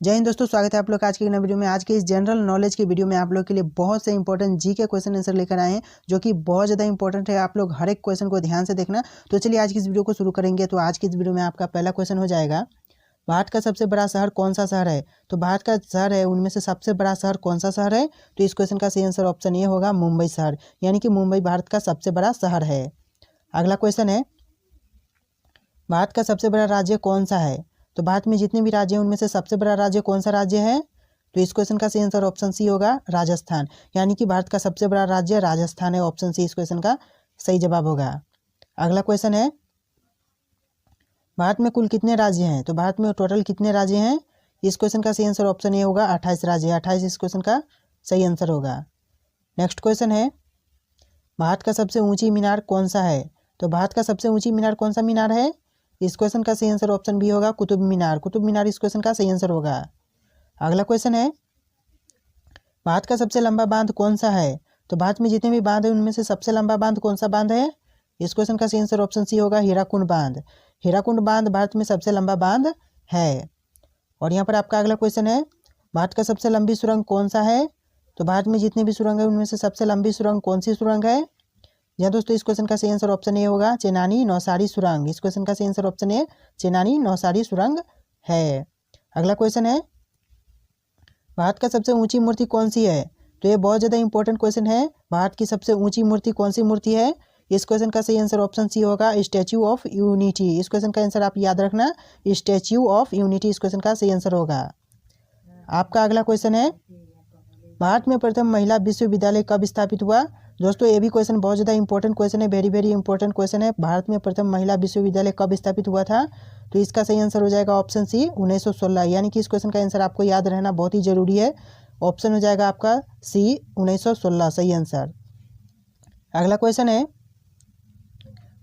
जय हिंद दोस्तों, स्वागत है आप लोग का आज की नई वीडियो में। आज के इस जनरल नॉलेज की वीडियो में आप लोग के लिए बहुत से इंपॉर्टेंट जी के क्वेश्चन आंसर लेकर आए हैं, जो कि बहुत ज़्यादा इंपॉर्टेंट है। आप लोग हर एक क्वेश्चन को ध्यान से देखना। तो चलिए आज की इस वीडियो को शुरू करेंगे। तो आज की इस वीडियो में आपका पहला क्वेश्चन हो जाएगा, भारत का सबसे बड़ा शहर कौन सा शहर है। तो भारत का शहर है, उनमें से सबसे बड़ा शहर कौन सा शहर है। तो इस क्वेश्चन का सही आंसर ऑप्शन ए होगा, मुंबई शहर, यानी कि मुंबई भारत का सबसे बड़ा शहर है। अगला क्वेश्चन है, भारत का सबसे बड़ा राज्य कौन सा है। तो भारत में जितने भी राज्य हैं उनमें से सबसे बड़ा राज्य कौन सा राज्य है। तो इस क्वेश्चन का सही आंसर ऑप्शन सी होगा, राजस्थान, यानी कि भारत का सबसे बड़ा राज्य राजस्थान है। ऑप्शन सी इस क्वेश्चन का सही जवाब होगा। अगला क्वेश्चन है, भारत में कुल कितने राज्य हैं। तो भारत में टोटल कितने राज्य हैं। इस क्वेश्चन का सही आंसर ऑप्शन ए होगा, 28 राज्य, 28 इस क्वेश्चन का सही आंसर होगा। नेक्स्ट क्वेश्चन है, भारत का सबसे ऊंची मीनार कौन सा है। तो भारत का सबसे ऊंची मीनार कौन सा मीनार है। इस क्वेश्चन का सही आंसर ऑप्शन बी होगा, कुतुब मीनार, कुतुब मीनार इस क्वेश्चन का सही आंसर होगा। अगला क्वेश्चन है, भारत का सबसे लंबा बांध कौन सा है। तो भारत में जितने भी बांध है उनमें से सबसे लंबा बांध कौन सा बांध है। इस क्वेश्चन का सही आंसर ऑप्शन सी होगा, हीराकुंड बांध, हीराकुंड बांध भारत में सबसे लंबा बांध है। और यहाँ पर आपका अगला क्वेश्चन है, भारत का सबसे लंबी सुरंग कौन सा है। तो भारत में जितने भी सुरंग है उनमें से सबसे लंबी सुरंग कौन सी सुरंग है। या दोस्तों इस क्वेश्चन का सही आंसर ऑप्शन ए होगा, चेनानी नौसारी सुरंग, इस क्वेश्चन का सही answer option A Chenani Navsari सुरंग है। अगला क्वेश्चन है, भारत का सबसे ऊंची मूर्ति कौन सी है। तो ये बहुत ज़्यादा इंपॉर्टेंट क्वेश्चन है, भारत की सबसे ऊंची मूर्ति कौन सी मूर्ति है। इस क्वेश्चन का सही आंसर ऑप्शन सी होगा, स्टैच्यू ऑफ यूनिटी, इस क्वेश्चन का आंसर आप याद रखना, स्टैच्यू ऑफ यूनिटी इस क्वेश्चन का सही आंसर होगा। आपका अगला क्वेश्चन है, भारत में प्रथम महिला विश्वविद्यालय कब स्थापित हुआ। दोस्तों ये भी क्वेश्चन बहुत ज़्यादा इंपॉर्टेंट क्वेश्चन है, वेरी वेरी इंपॉर्टेंट क्वेश्चन है। भारत में प्रथम महिला विश्वविद्यालय कब स्थापित हुआ था। तो इसका सही आंसर हो जाएगा ऑप्शन सी, 1916, यानी कि इस क्वेश्चन का आंसर आपको याद रहना बहुत ही जरूरी है। ऑप्शन हो जाएगा आपका सी, 1916 सही आंसर। अगला क्वेश्चन है,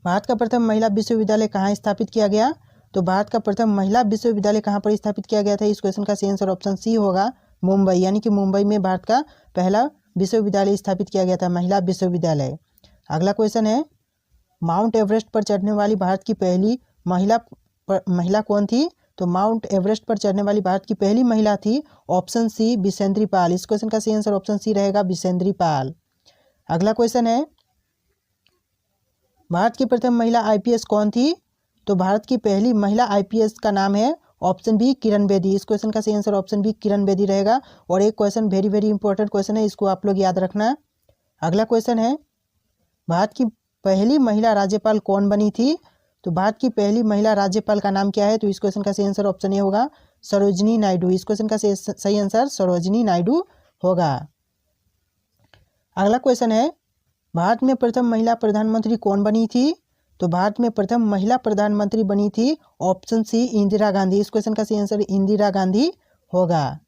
भारत का प्रथम महिला विश्वविद्यालय कहाँ स्थापित किया गया। तो भारत का प्रथम महिला विश्वविद्यालय कहाँ पर स्थापित किया गया था। इस क्वेश्चन का सही आंसर ऑप्शन सी होगा, मुंबई, यानी कि मुंबई में भारत का पहला विश्वविद्यालय स्थापित किया गया था, महिला विश्वविद्यालय। अगला क्वेश्चन है, माउंट एवरेस्ट पर चढ़ने वाली भारत की पहली महिला कौन थी। तो माउंट एवरेस्ट पर चढ़ने वाली भारत की पहली महिला थी, ऑप्शन सी बिसेंद्री पाल, इस क्वेश्चन का सही आंसर ऑप्शन सी रहेगा, बिसेंद्री पाल। अगला क्वेश्चन है, भारत की प्रथम महिला आईपीएस कौन थी। तो भारत की पहली महिला आईपीएस का नाम है ऑप्शन बी किरण बेदी, इस क्वेश्चन का सही answer option B Kiran Bedi रहेगा। और एक question very very important question है, इसको आप लोग याद रखना। अगला क्वेश्चन है, भारत की पहली महिला राज्यपाल कौन बनी थी। तो भारत की पहली महिला राज्यपाल का नाम क्या है। तो इस क्वेश्चन का सही आंसर ऑप्शन ए होगा, सरोजिनी नायडू, इस क्वेश्चन का सही आंसर सरोजिनी नायडू होगा। अगला क्वेश्चन है, भारत में प्रथम महिला प्रधानमंत्री कौन बनी थी। तो भारत में प्रथम महिला प्रधानमंत्री बनी थी, ऑप्शन सी इंदिरा गांधी, इस क्वेश्चन का सही आंसर इंदिरा गांधी होगा।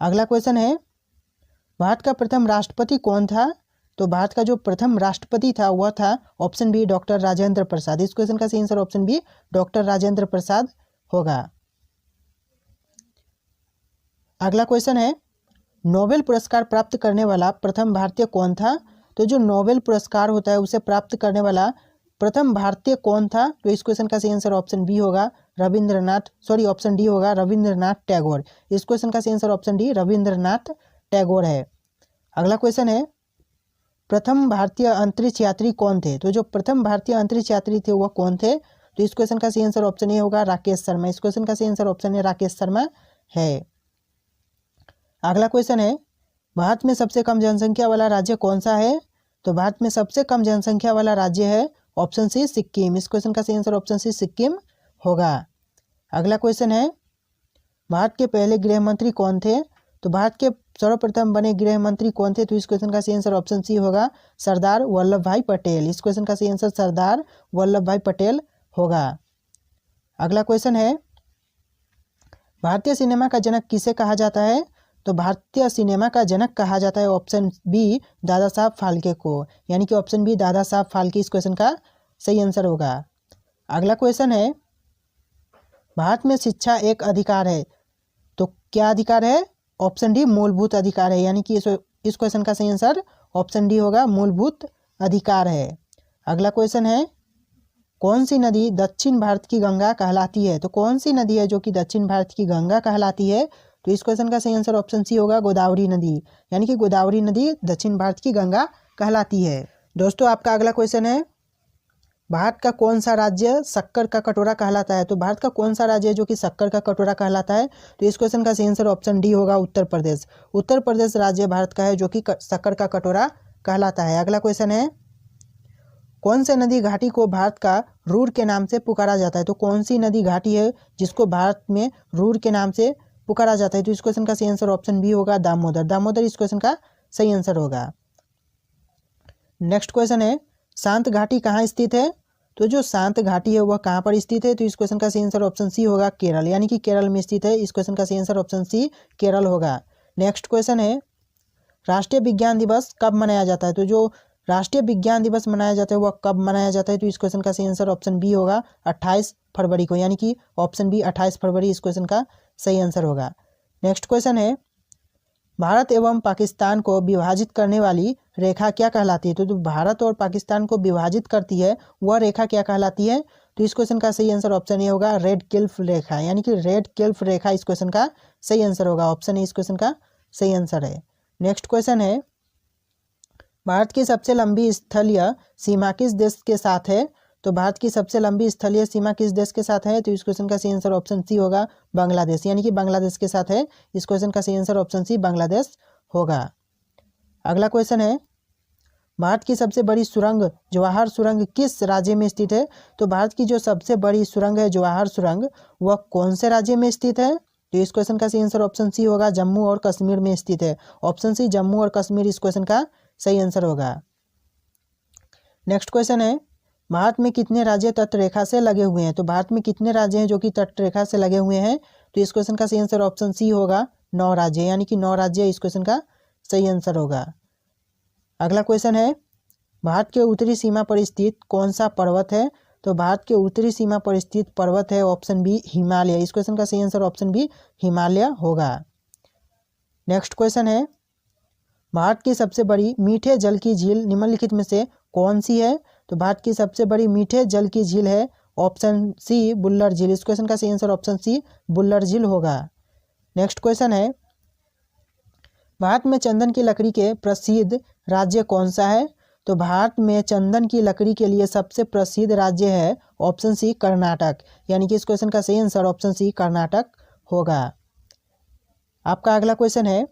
अगला क्वेश्चन है, भारत का प्रथम राष्ट्रपति कौन था। तो भारत का जो प्रथम राष्ट्रपति था वह था option B doctor Rajendra Prasad, इस क्वेश्चन का सही answer option B doctor Rajendra Prasad होगा। अगला क्वेश्चन है, नोबेल पुरस्कार प्राप्त करने वाला प्रथम भारतीय कौन था। तो जो नोबेल पुरस्कार होता है उसे प्राप्त करने वाला प्रथम भारतीय कौन था। तो इस क्वेश्चन का सही आंसर ऑप्शन बी होगा, ऑप्शन डी होगा, रविंद्रनाथ टैगोर, इस क्वेश्चन का सही answer option D Rabindranath Tagore है। अगला क्वेश्चन है, प्रथम भारतीय अंतरिक्ष यात्री कौन थे। तो जो प्रथम भारतीय अंतरिक्ष यात्री थे वह कौन थे। तो इस क्वेश्चन का सही आंसर ऑप्शन ए होगा, राकेश शर्मा, इस क्वेश्चन का सही answer option A Rakesh Sharma है। अगला क्वेश्चन है, भारत में सबसे कम जनसंख्या वाला राज्य कौन सा है। तो भारत में सबसे कम जनसंख्या वाला राज्य है ऑप्शन सी सिक्किम, इस क्वेश्चन का सही आंसर ऑप्शन सी सिक्किम होगा। अगला क्वेश्चन है, भारत के पहले गृह मंत्री कौन थे। तो भारत के सर्वप्रथम बने गृह मंत्री कौन थे। तो इस क्वेश्चन का सही आंसर ऑप्शन सी होगा, सरदार वल्लभ भाई पटेल, इस क्वेश्चन का सही आंसर सरदार वल्लभ भाई पटेल होगा। अगला क्वेश्चन है, भारतीय सिनेमा का जनक किसे कहा जाता है। तो भारतीय सिनेमा का जनक कहा जाता है ऑप्शन बी दादा साहब फाल्के को, यानी कि ऑप्शन बी दादा साहब फाल्के इस क्वेश्चन का सही आंसर होगा। अगला क्वेश्चन है, भारत में शिक्षा एक अधिकार है। तो क्या अधिकार है। ऑप्शन डी मूलभूत अधिकार है, यानी कि इस क्वेश्चन का सही आंसर ऑप्शन डी होगा, मूलभूत अधिकार है। अगला क्वेश्चन है, कौन सी नदी दक्षिण भारत की गंगा कहलाती है? तो कौन सी नदी है जो कि दक्षिण भारत की गंगा कहलाती है? तो इस क्वेश्चन का सही आंसर ऑप्शन सी होगा, गोदावरी नदी। यानी कि गोदावरी नदी दक्षिण भारत की गंगा कहलाती है। दोस्तों आपका अगला क्वेश्चन है, भारत का कौन सा राज्य शक्कर का कटोरा कहलाता है? तो भारत का कौन सा राज्य है जो कि शक्कर का कटोरा कहलाता है? तो इस क्वेश्चन का सही आंसर ऑप्शन डी होगा, उत्तर प्रदेश। उत्तर प्रदेश राज्य भारत का है जो कि शक्कर का कटोरा कहलाता है। अगला क्वेश्चन है, कौन से नदी घाटी को भारत का रूर के नाम से पुकारा जाता है? तो कौन सी नदी घाटी है जिसको भारत में रूर के नाम से पुकारा जाता है? तो इस क्वेश्चन का सही आंसर ऑप्शन बी होगा, दामोदर। दामोदर इस क्वेश्चन का सही आंसर होगा। नेक्स्ट क्वेश्चन है, शांत घाटी कहाँ स्थित है? तो जो शांत घाटी है वह कहाँ पर स्थित है? तो इस क्वेश्चन का सही आंसर ऑप्शन सी होगा, केरल। यानी कि केरल में स्थित है। इस क्वेश्चन का सही आंसर ऑप्शन सी केरल होगा। नेक्स्ट क्वेश्चन है, राष्ट्रीय विज्ञान दिवस कब मनाया जाता है? तो जो राष्ट्रीय विज्ञान दिवस मनाया जाता है वह कब मनाया जाता है? तो इस क्वेश्चन का सही आंसर ऑप्शन बी होगा, 28 फरवरी को। यानी कि ऑप्शन बी 28 फरवरी इस क्वेश्चन का सही आंसर होगा। नेक्स्ट क्वेश्चन है, भारत एवं पाकिस्तान को विभाजित करने वाली रेखा क्या कहलाती है? तो भारत और पाकिस्तान को विभाजित करती है वह रेखा क्या कहलाती है? तो इस क्वेश्चन का सही आंसर ऑप्शन ए होगा, रेड क्लिफ रेखा। यानी कि रेड क्लिफ रेखा इस क्वेश्चन का सही आंसर होगा। ऑप्शन ए इस क्वेश्चन का सही आंसर है। नेक्स्ट क्वेश्चन है, भारत की सबसे लंबी स्थलीय सीमा किस देश के साथ है? तो भारत की सबसे लंबी स्थलीय सीमा किस देश के साथ है? तो इस क्वेश्चन का सही आंसर ऑप्शन सी होगा, बांग्लादेश। यानी कि बांग्लादेश के साथ है। इस क्वेश्चन का सही आंसर ऑप्शन सी बांग्लादेश होगा। अगला क्वेश्चन है, भारत की सबसे बड़ी सुरंग जवाहर सुरंग किस राज्य में स्थित है? तो भारत की जो सबसे बड़ी सुरंग है जवाहर सुरंग वह कौन से राज्य में स्थित है? तो इस क्वेश्चन का सही आंसर ऑप्शन सी होगा, जम्मू और कश्मीर में स्थित है। ऑप्शन सी जम्मू और कश्मीर इस क्वेश्चन का सही आंसर होगा। नेक्स्ट क्वेश्चन है, भारत में कितने राज्य तट रेखा से लगे हुए हैं? तो भारत में कितने राज्य हैं जो कि तट रेखा से लगे हुए हैं? तो इस क्वेश्चन का सही आंसर ऑप्शन सी होगा, 9 राज्य। यानी कि 9 राज्य इस क्वेश्चन का सही आंसर होगा। अगला क्वेश्चन है, भारत के उत्तरी सीमा पर स्थित कौन सा पर्वत है? तो भारत के उत्तरी सीमा पर स्थित पर्वत है ऑप्शन बी, हिमालय। इस क्वेश्चन का सही आंसर ऑप्शन बी, हिमालय होगा। नेक्स्ट क्वेश्चन है, भारत की सबसे बड़ी मीठे जल की झील निम्नलिखित में से कौन सी है? तो भारत की सबसे बड़ी मीठे जल की झील है ऑप्शन सी, बुल्लर झील। इस क्वेश्चन का सही आंसर ऑप्शन सी, बुल्लर झील होगा। नेक्स्ट क्वेश्चन है, भारत में चंदन की लकड़ी के प्रसिद्ध राज्य कौन सा है? तो भारत में चंदन की लकड़ी के लिए सबसे प्रसिद्ध राज्य है ऑप्शन सी, कर्नाटक। यानी कि इस क्वेश्चन का सही आंसर ऑप्शन सी, कर्नाटक होगा। आपका अगला क्वेश्चन है,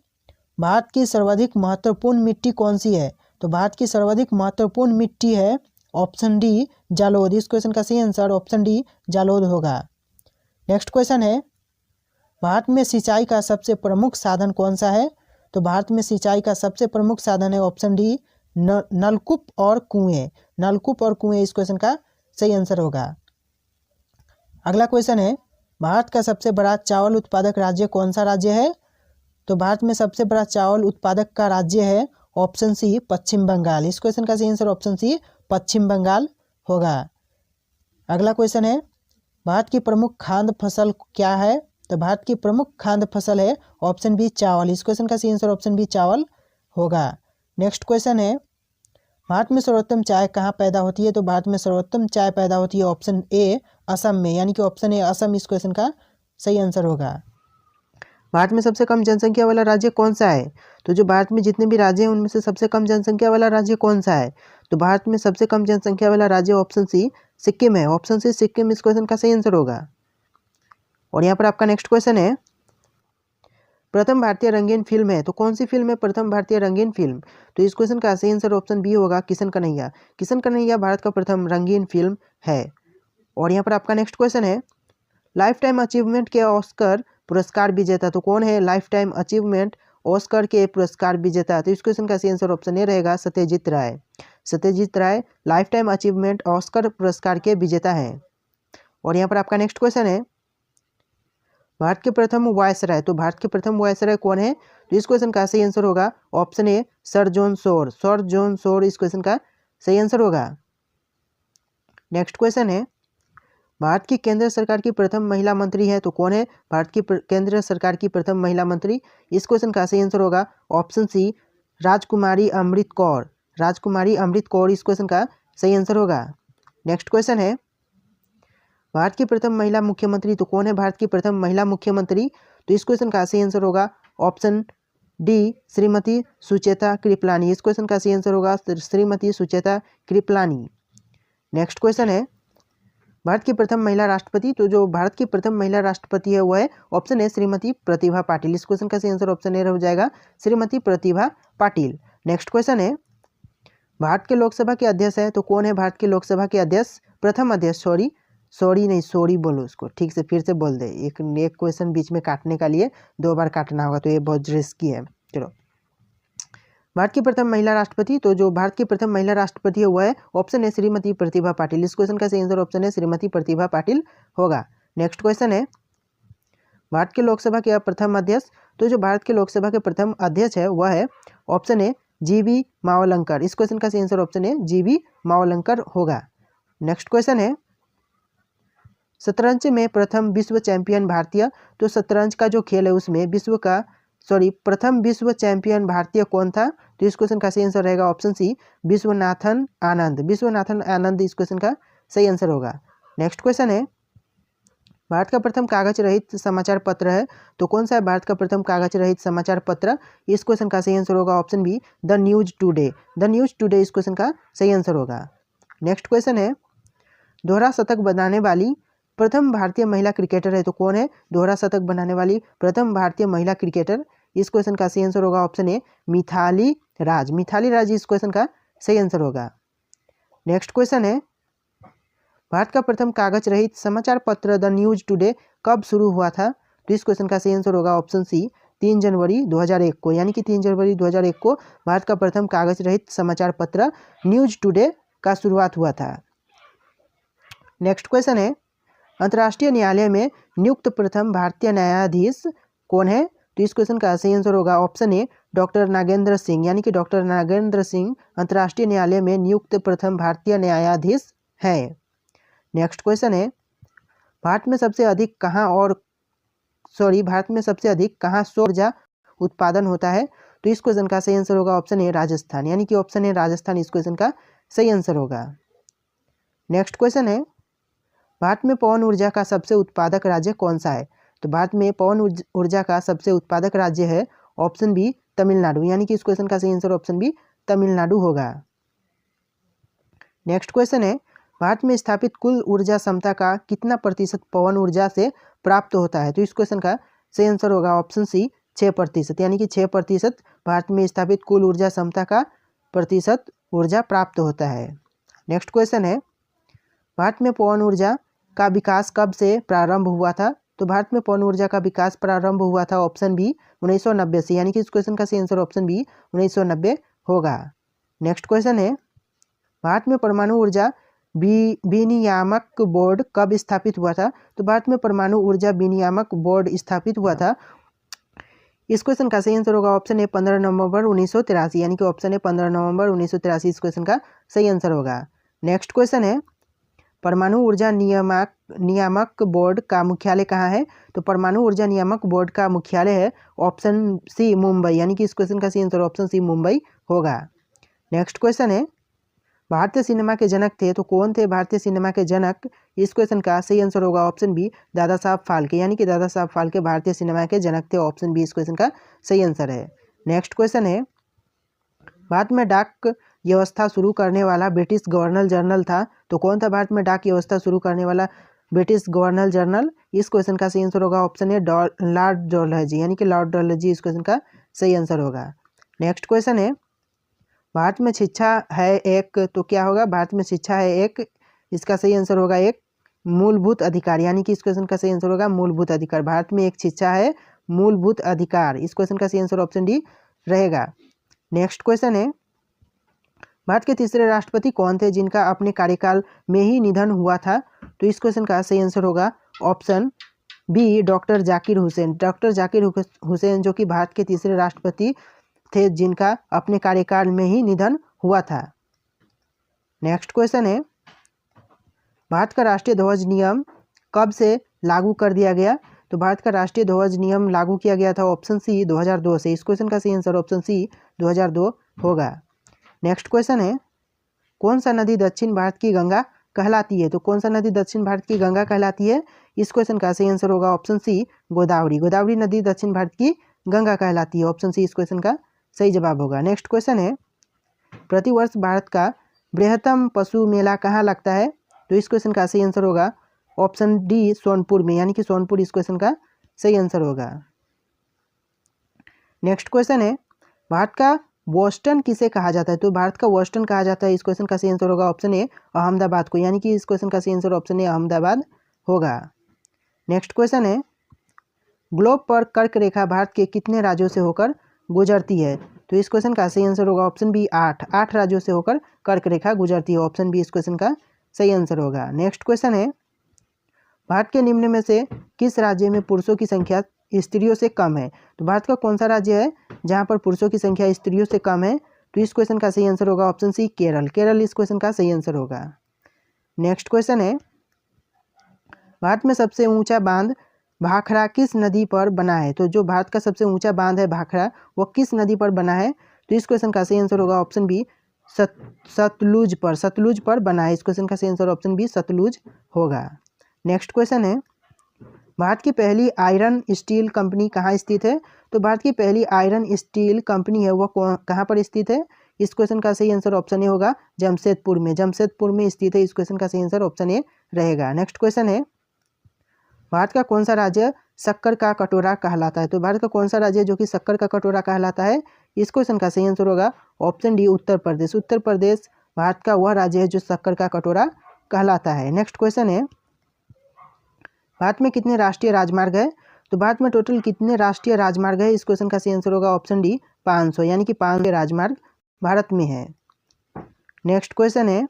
भारत की सर्वाधिक महत्वपूर्ण मिट्टी कौन सी है? तो भारत की सर्वाधिक महत्वपूर्ण मिट्टी है ऑप्शन डी, जालोद। इस क्वेश्चन का सही आंसर ऑप्शन डी, जालोद होगा। नेक्स्ट क्वेश्चन है, भारत में सिंचाई का सबसे प्रमुख साधन कौन सा है? तो भारत में सिंचाई का सबसे प्रमुख साधन है ऑप्शन डी, नलकूप और कुएं। नलकूप और कुएं इस क्वेश्चन का सही आंसर होगा। अगला क्वेश्चन है, भारत का सबसे बड़ा चावल उत्पादक राज्य कौन सा राज्य है? तो भारत में सबसे बड़ा चावल उत्पादक का राज्य है ऑप्शन सी, पश्चिम बंगाल। इस क्वेश्चन का सही आंसर ऑप्शन सी, पश्चिम बंगाल होगा। अगला क्वेश्चन है, भारत की प्रमुख खाद्य फसल क्या है? तो भारत की प्रमुख खाद्य फसल है ऑप्शन बी, चावल। इस क्वेश्चन का सही आंसर ऑप्शन बी, चावल होगा। नेक्स्ट क्वेश्चन है, भारत में सर्वोत्तम चाय कहाँ पैदा होती है? तो भारत में सर्वोत्तम चाय पैदा होती है ऑप्शन ए, असम में। यानी कि ऑप्शन ए, असम इस क्वेश्चन का सही आंसर होगा। भारत में सबसे कम जनसंख्या वाला राज्य कौन सा है? तो जो भारत में जितने भी राज्य हैं उनमें से सबसे कम जनसंख्या वाला राज्य कौन सा है? तो भारत में सबसे कम जनसंख्या वाला राज्य ऑप्शन सी, सिक्किम है। ऑप्शन सी, सिक्किम इस क्वेश्चन का सही आंसर होगा। और यहाँ पर आपका नेक्स्ट क्वेश्चन है, प्रथम भारतीय रंगीन फिल्म है तो कौन सी फिल्म है प्रथम भारतीय रंगीन फिल्म? तो इस क्वेश्चन का सही आंसर ऑप्शन बी होगा, किशन कन्हैया। किशन कन्हैया भारत का प्रथम रंगीन फिल्म है। और यहाँ पर आपका नेक्स्ट क्वेश्चन है, लाइफ टाइम अचीवमेंट के ऑस्कर पुरस्कार विजेता तो कौन है? लाइफ टाइम अचीवमेंट ऑस्कर के पुरस्कार विजेता, तो इस क्वेश्चन का सही आंसर ऑप्शन ए रहेगा, सत्यजीत राय। सत्यजीत राय लाइफ टाइम अचीवमेंट ऑस्कर पुरस्कार के विजेता हैं। और यहाँ पर आपका नेक्स्ट क्वेश्चन है, भारत के प्रथम वायसराय तो भारत के प्रथम वायसराय कौन है? तो इस क्वेश्चन का सही आंसर होगा option A, sir John Shore. Sir John Shore इस क्वेश्चन का सही आंसर होगा। नेक्स्ट क्वेश्चन है, भारत की केंद्र सरकार की प्रथम महिला मंत्री है तो कौन है? भारत की केंद्र सरकार की प्रथम महिला मंत्री, इस क्वेश्चन का सही आंसर होगा ऑप्शन सी, राजकुमारी अमृत कौर। राजकुमारी अमृत कौर इस क्वेश्चन का सही आंसर होगा। नेक्स्ट क्वेश्चन है, भारत की प्रथम महिला मुख्यमंत्री, तो कौन है भारत की प्रथम महिला मुख्यमंत्री? तो इस क्वेश्चन का सही आंसर होगा ऑप्शन डी, श्रीमती सुचेता कृपलानी। इस क्वेश्चन का सही आंसर होगा श्रीमती सुचेता कृपलानी। नेक्स्ट क्वेश्चन है भारत की प्रथम महिला राष्ट्रपति, तो जो भारत की प्रथम महिला राष्ट्रपति है वह है ऑप्शन है श्रीमती प्रतिभा पाटिल। इस क्वेश्चन का सही आंसर ऑप्शन ए हो जाएगा श्रीमती प्रतिभा पाटिल। नेक्स्ट क्वेश्चन है भारत के लोकसभा के अध्यक्ष है, तो कौन है भारत के लोकसभा के अध्यक्ष? प्रथम अध्यक्ष, सॉरी बोलो उसको ठीक से, फिर से बोल दे। एक क्वेश्चन बीच में काटने का लिए 2 बार काटना होगा, तो ये बहुत रिस्की है। चलो, भारत की प्रथम महिला राष्ट्रपति, तो जो भारत की प्रथम महिला राष्ट्रपति है वह है ऑप्शन है श्रीमती प्रतिभा पाटिल। इस क्वेश्चन का सही आंसर ऑप्शन है श्रीमती प्रतिभा पाटिल होगा। नेक्स्ट क्वेश्चन है भारत के लोकसभा के प्रथम अध्यक्ष, तो जो भारत के लोकसभा के प्रथम अध्यक्ष है वह है ऑप्शन है जीबी मावलंकर। इस क्वेश्चन का सही आंसर ऑप्शन है जीबी मावलंकर होगा। नेक्स्ट क्वेश्चन है शतरंज में प्रथम विश्व चैंपियन भारतीय, तो शतरंज का जो खेल है उसमें प्रथम विश्व चैंपियन भारतीय कौन था? तो इस क्वेश्चन का सही आंसर रहेगा ऑप्शन सी विश्वनाथन आनंद। विश्वनाथन आनंद इस क्वेश्चन का सही आंसर होगा। नेक्स्ट क्वेश्चन है भारत का प्रथम कागज रहित समाचार पत्र है, तो कौन सा है भारत का प्रथम कागज रहित समाचार पत्र? इस क्वेश्चन का सही आंसर होगा option be the news today. The news today इस क्वेश्चन का सही आंसर होगा। नेक्स्ट क्वेश्चन है दोहरा शतक बनाने वाली प्रथम भारतीय महिला क्रिकेटर है, तो कौन है दोहरा शतक बनाने वाली प्रथम भारतीय महिला क्रिकेटर? इस क्वेश्चन का सही आंसर होगा ऑप्शन ए मिथाली राज। मिथाली राज इस क्वेश्चन का सही आंसर होगा। नेक्स्ट क्वेश्चन है भारत का प्रथम कागज रहित समाचार पत्र द न्यूज टुडे कब शुरू हुआ था? तो इस क्वेश्चन का सही आंसर होगा ऑप्शन सी 3 जनवरी 2001 को, यानी कि 3 जनवरी 2001 को भारत का प्रथम कागज रहित समाचार पत्र न्यूज टुडे का शुरुआत हुआ था। नेक्स्ट क्वेश्चन है अंतर्राष्ट्रीय न्यायालय में नियुक्त प्रथम भारतीय न्यायाधीश कौन है? तो इस क्वेश्चन का सही आंसर होगा option A doctor Nagendra Singh, यानी कि डॉक्टर नागेंद्र सिंह अंतर्राष्ट्रीय न्यायालय में नियुक्त प्रथम भारतीय न्यायाधीश है। नेक्स्ट क्वेश्चन है भारत में सबसे अधिक कहाँ सौर ऊर्जा उत्पादन होता है? तो इस क्वेश्चन का सही आंसर होगा ऑप्शन ए राजस्थान, यानी कि ऑप्शन ए राजस्थान इस क्वेश्चन का सही आंसर होगा। नेक्स्ट क्वेश्चन है भारत में पवन ऊर्जा का सबसे उत्पादक राज्य कौन सा है? तो भारत में पवन ऊर्जा का सबसे उत्पादक राज्य है ऑप्शन बी तमिलनाडु, यानी कि इस क्वेश्चन का सही आंसर ऑप्शन बी तमिलनाडु होगा। नेक्स्ट क्वेश्चन है भारत में स्थापित कुल ऊर्जा क्षमता का कितना प्रतिशत पवन ऊर्जा से प्राप्त होता है? तो इस क्वेश्चन का सही आंसर होगा ऑप्शन सी 6%, यानी कि 6% भारत में स्थापित कुल ऊर्जा क्षमता का प्रतिशत ऊर्जा प्राप्त होता है। नेक्स्ट क्वेश्चन है भारत में पवन ऊर्जा का विकास कब से प्रारंभ हुआ था? तो भारत में पवन ऊर्जा का विकास प्रारंभ हुआ था ऑप्शन बी 1990 से, यानी कि इस क्वेश्चन का सही आंसर ऑप्शन बी 1990 होगा। नेक्स्ट क्वेश्चन है भारत में परमाणु ऊर्जा विनियामक बोर्ड कब स्थापित हुआ था? तो भारत में परमाणु ऊर्जा विनियामक बोर्ड स्थापित हुआ था। इस क्वेश्चन का सही आंसर होगा ऑप्शन ए 15 नवंबर 1983, यानी कि ऑप्शन ए 15 नवंबर 1983 इस क्वेश्चन का सही आंसर होगा। नेक्स्ट क्वेश्चन है परमाणु ऊर्जा नियामक बोर्ड का मुख्यालय कहाँ है? तो परमाणु ऊर्जा नियामक बोर्ड का मुख्यालय है ऑप्शन सी मुंबई, यानी कि इस क्वेश्चन का सही आंसर ऑप्शन सी मुंबई होगा। नेक्स्ट क्वेश्चन है भारतीय सिनेमा के जनक थे, तो कौन थे भारतीय सिनेमा के जनक? इस क्वेश्चन का सही आंसर होगा ऑप्शन बी दादा साहब फाल्के, यानी कि दादा साहब फाल्के भारतीय सिनेमा के जनक थे। ऑप्शन बी इस क्वेश्चन का सही आंसर है। नेक्स्ट क्वेश्चन है भारत में डाक व्यवस्था शुरू करने वाला ब्रिटिश गवर्नर जनरल था, तो कौन था भारत में डाक व्यवस्था शुरू करने वाला ब्रिटिश गवर्नर जनरल? इस क्वेश्चन का सही आंसर होगा ऑप्शन ए लॉर्ड डलहौजी, यानी कि लॉर्ड डलहौजी इस क्वेश्चन का सही आंसर होगा। नेक्स्ट क्वेश्चन है भारत में शिक्षा है एक, तो क्या होगा? भारत में शिक्षा है एक, इसका सही आंसर होगा एक मूलभूत अधिकार, यानी कि इस क्वेश्चन का सही आंसर होगा मूलभूत अधिकार। भारत में एक शिक्षा है मूलभूत अधिकार, इस क्वेश्चन का सही आंसर ऑप्शन डी रहेगा। नेक्स्ट क्वेश्चन है भारत के तीसरे राष्ट्रपति कौन थे जिनका अपने कार्यकाल में ही निधन हुआ था? तो इस क्वेश्चन का सही आंसर होगा option B doctor Zakir Hussain. Doctor Zakir Hussain जो कि भारत के तीसरे राष्ट्रपति थे जिनका अपने कार्यकाल में ही निधन हुआ था। नेक्स्ट क्वेश्चन है भारत का राष्ट्रीय ध्वज नियम कब से लागू कर दिया गया? तो भारत का राष्ट्रीय ध्वज नियम लागू किया गया था ऑप्शन सी 2002 से। इस क्वेश्चन का सही आंसर ऑप्शन सी 2002 होगा। नेक्स्ट क्वेश्चन है कौन सा नदी दक्षिण भारत की गंगा कहलाती है? तो कौन सा नदी दक्षिण भारत की गंगा कहलाती है? इस क्वेश्चन का सही आंसर होगा ऑप्शन सी गोदावरी। गोदावरी नदी दक्षिण भारत की गंगा कहलाती है। ऑप्शन सी इस क्वेश्चन का सही जवाब होगा। नेक्स्ट क्वेश्चन है, प्रतिवर्ष भारत का बृहत्तम पशु मेला कहाँ लगता है? तो इस क्वेश्चन का सही आंसर होगा ऑप्शन डी सोनपुर में, यानी कि सोनपुर इस क्वेश्चन का सही आंसर होगा। नेक्स्ट क्वेश्चन है, भारत का बोस्टन किसे कहा जाता है? तो भारत का बोस्टन कहा जाता है। इस क्वेश्चन का सही आंसर होगा ऑप्शन ए अहमदाबाद को, यानी कि इस क्वेश्चन का सही आंसर ऑप्शन ए अहमदाबाद होगा। नेक्स्ट क्वेश्चन है, ग्लोब पर कर्क रेखा भारत के कितने राज्यों से होकर गुजरती है? तो इस क्वेश्चन का सही आंसर होगा ऑप्शन बी 8 राज्यों से होकर कर्क रेखा गुजरती है। ऑप्शन बी इस क्वेश्चन का सही आंसर होगा। नेक्स्ट क्वेश्चन है, भारत के निम्न में से किस राज्य में पुरुषों की संख्या स्त्रियों से कम है? तो भारत का कौन सा राज्य है जहां पर पुरुषों की संख्या स्त्रियों से कम है? तो इस क्वेश्चन का सही आंसर होगा ऑप्शन सी केरल। केरल इस क्वेश्चन का सही आंसर होगा। नेक्स्ट क्वेश्चन है, भारत में सबसे ऊंचा बांध भाखड़ा किस नदी पर बना है? तो जो भारत का सबसे ऊंचा बांध है भाखड़ा, वो किस नदी पर बना है? तो इस क्वेश्चन का सही आंसर होगा ऑप्शन बी सतलुज पर बना है। इस क्वेश्चन का सही आंसर ऑप्शन बी सतलुज होगा। नेक्स्ट क्वेश्चन है, भारत की पहली आयरन स्टील कंपनी कहाँ स्थित है? तो भारत की पहली आयरन स्टील कंपनी है वो कहाँ पर स्थित है? इस क्वेश्चन का सही आंसर ऑप्शन ए होगा जमशेदपुर में। जमशेदपुर में स्थित है। इस क्वेश्चन का सही आंसर ऑप्शन ए रहेगा। नेक्स्ट क्वेश्चन है, भारत का कौन सा राज्य शक्कर का कटोरा कहलाता है? तो भारत का कौन सा राज्य जो कि शक्कर का कटोरा कहलाता है? इस क्वेश्चन का सही आंसर होगा ऑप्शन डी उत्तर प्रदेश। उत्तर प्रदेश भारत का वह राज्य है जो शक्कर का कटोरा कहलाता है। नेक्स्ट क्वेश्चन है, भारत में कितने राष्ट्रीय राजमार्ग है? तो भारत में टोटल कितने राष्ट्रीय राजमार्ग है? इस क्वेश्चन का सही आंसर होगा ऑप्शन डी 500, यानी कि 500 राजमार्ग भारत में है। नेक्स्ट क्वेश्चन है,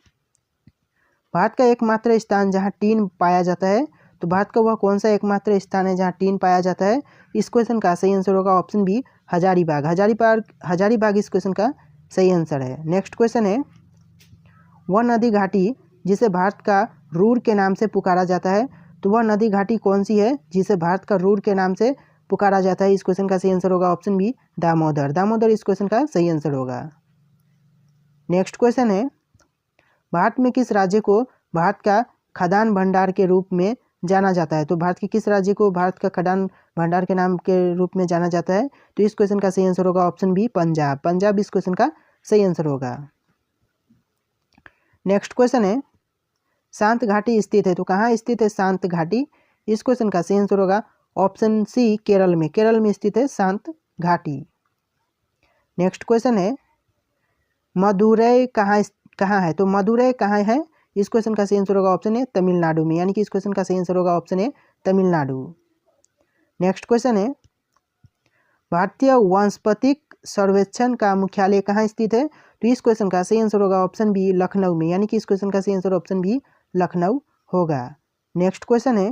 भारत का एकमात्र स्थान जहां टीन पाया जाता है, तो भारत का वह कौन सा एकमात्र स्थान है जहां टीन पाया जाता है? इस क्वेश्चन का सही आंसर होगा ऑप्शन बी हजारीबाग। हजारीबाग इस क्वेश्चन का सही आंसर है। नेक्स्ट क्वेश्चन है, वह नदी घाटी जिसे भारत का रूर के नाम से पुकारा जाता है, तो वह नदी घाटी कौन सी है जिसे भारत का रूर के नाम से पुकारा जाता है? इस क्वेश्चन का सही आंसर होगा ऑप्शन बी दामोदर। दामोदर इस क्वेश्चन का सही आंसर होगा। नेक्स्ट क्वेश्चन है, भारत में किस राज्य को भारत का खदान भंडार के रूप में जाना जाता है? तो भारत के किस राज्य को भारत का खदान भंडार के नाम के रूप में जाना जाता है? तो इस क्वेश्चन का सही आंसर होगा ऑप्शन बी पंजाब। पंजाब इस क्वेश्चन का सही आंसर होगा। नेक्स्ट क्वेश्चन है, शांत घाटी स्थित है, तो कहाँ स्थित है शांत घाटी? इस क्वेश्चन का सही आंसर होगा ऑप्शन सी केरल में। केरल में स्थित है शांत घाटी। नेक्स्ट क्वेश्चन है, मदुरै कहाँ है? तो मदुरै कहाँ है? इस क्वेश्चन का सही आंसर होगा ऑप्शन ए तमिलनाडु में, यानी कि इस क्वेश्चन का सही आंसर होगा option A Tamil Nadu. Next question है, भारतीय वानस्पतिक सर्वेक्षण का मुख्यालय कहाँ स्थित है? तो इस क्वेश्चन का सही आंसर होगा ऑप्शन बी लखनऊ में, यानी कि इस क्वेश्चन का सही आंसर ऑप्शन बी लखनऊ होगा। नेक्स्ट क्वेश्चन है,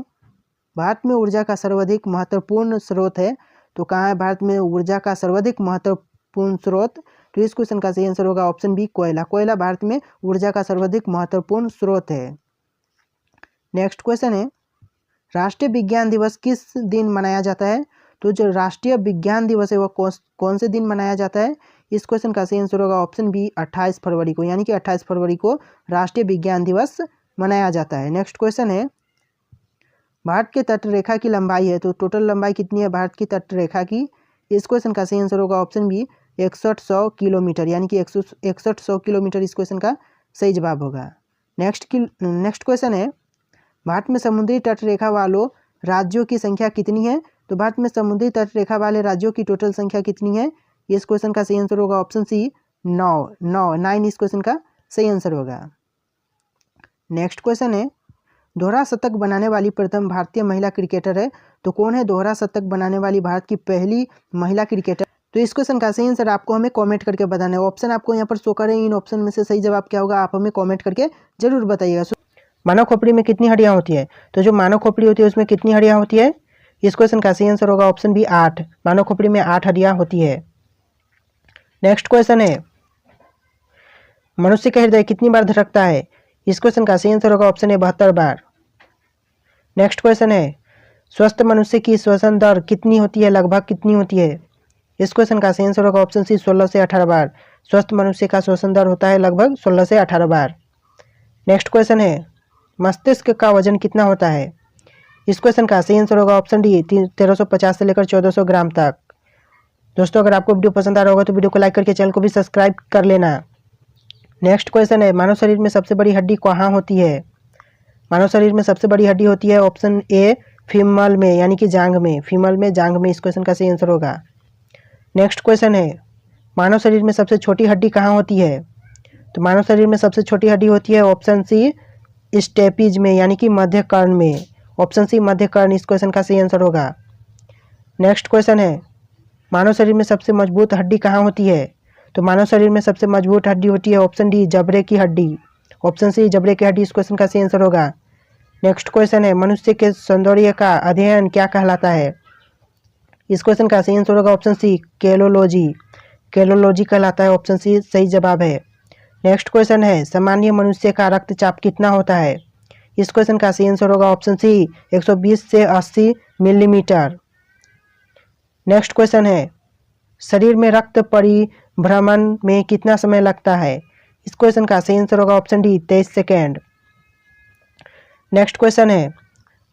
भारत में ऊर्जा का सर्वाधिक महत्वपूर्ण स्रोत है, तो कहाँ है भारत में ऊर्जा का सर्वाधिक महत्वपूर्ण स्रोत? तो इस क्वेश्चन का सही आंसर होगा ऑप्शन बी कोयला। कोयला भारत में ऊर्जा का सर्वाधिक महत्वपूर्ण स्रोत है। नेक्स्ट क्वेश्चन है, राष्ट्रीय विज्ञान दिवस किस दिन मनाया जाता है? तो जो राष्ट्रीय विज्ञान दिवस है वह कौन से दिन मनाया जाता है? इस क्वेश्चन का सही आंसर होगा ऑप्शन बी 28 फरवरी को, यानी कि 28 फरवरी को राष्ट्रीय विज्ञान दिवस मनाया जाता है। नेक्स्ट क्वेश्चन है, भारत के तटरेखा की लंबाई है, तो टोटल लंबाई कितनी है भारत की तटरेखा की? इस क्वेश्चन का सही आंसर होगा ऑप्शन बी 6100 किलोमीटर, यानी कि 6100 किलोमीटर इस क्वेश्चन का सही जवाब होगा। नेक्स्ट क्वेश्चन है, भारत में समुद्री तटरेखा वालों राज्यों की संख्या कितनी है? तो भारत में समुद्री तटरेखा वाले राज्यों की टोटल संख्या कितनी है? इस क्वेश्चन का सही आंसर होगा ऑप्शन सी 9 इस क्वेश्चन का सही आंसर होगा। नेक्स्ट क्वेश्चन है, दोहरा शतक बनाने वाली प्रथम भारतीय महिला क्रिकेटर है, तो कौन है दोहरा शतक बनाने वाली भारत की पहली महिला क्रिकेटर? तो इस क्वेश्चन का सही आंसर आपको हमें कमेंट करके बताना है। ऑप्शन आपको यहाँ पर शो कर रहे हैं, इन ऑप्शन में से सही जवाब क्या होगा आप हमें कमेंट करके जरूर बताइएगा। मानव खोपड़ी में कितनी हड्डियाँ होती है? तो जो मानव खोपड़ी होती है उसमें कितनी हड्डियाँ होती है? इस क्वेश्चन का सही आंसर होगा ऑप्शन बी 8। मानव खोपड़ी में 8 हड्डियाँ होती है। नेक्स्ट क्वेश्चन है, मनुष्य का हृदय कितनी बार धड़कता है? इस क्वेश्चन का सही आंसर होगा option A 72 bar. Next question है, स्वस्थ मनुष्य की श्वसन दर कितनी होती है, लगभग कितनी होती है? इस क्वेश्चन का सही आंसर होगा ऑप्शन सी 16 से 18 बार। स्वस्थ मनुष्य का श्वसन दर होता है लगभग 16 से 18 बार। नेक्स्ट क्वेश्चन है, मस्तिष्क का वजन कितना होता है? इस क्वेश्चन का सही आंसर होगा ऑप्शन डी 1350 से लेकर 1400 ग्राम तक। दोस्तों अगर आपको वीडियो पसंद आ रहा होगा तो वीडियो को लाइक करके चैनल को भी सब्सक्राइब कर लेना। नेक्स्ट क्वेश्चन है, मानव शरीर में सबसे बड़ी हड्डी कहाँ होती है? मानव शरीर में सबसे बड़ी हड्डी होती है ऑप्शन ए फीमल में, यानी कि जांघ में। फीमल में, जांघ में इस क्वेश्चन का सही आंसर होगा। नेक्स्ट क्वेश्चन है, मानव शरीर में सबसे छोटी हड्डी कहाँ होती है? तो मानव शरीर में सबसे छोटी हड्डी होती है ऑप्शन सी स्टेपीज में, यानी कि मध्य कर्ण में। ऑप्शन सी मध्य कर्ण इस क्वेश्चन का सही आंसर होगा। नेक्स्ट क्वेश्चन है, मानव शरीर में सबसे मजबूत हड्डी कहाँ होती है? तो मानव शरीर में सबसे मजबूत हड्डी होती है ऑप्शन डी जबड़े की हड्डी। ऑप्शन सी जबड़े की हड्डी इस क्वेश्चन का सही आंसर होगा। नेक्स्ट क्वेश्चन है, मनुष्य के सौंदर्य का अध्ययन क्या कहलाता है? इस क्वेश्चन का सही आंसर होगा ऑप्शन सी केलोलॉजी। केलोलॉजी कहलाता है, ऑप्शन सी सही जवाब है। नेक्स्ट क्वेश्चन है, सामान्य मनुष्य का रक्तचाप कितना होता है? इस क्वेश्चन का सही आंसर होगा ऑप्शन सी 120 से 80 मिलीमीटर। नेक्स्ट क्वेश्चन है, शरीर में रक्त परिभ्रमण में कितना समय लगता है? इस क्वेश्चन का सही आंसर होगा option D 23 second. Next question है,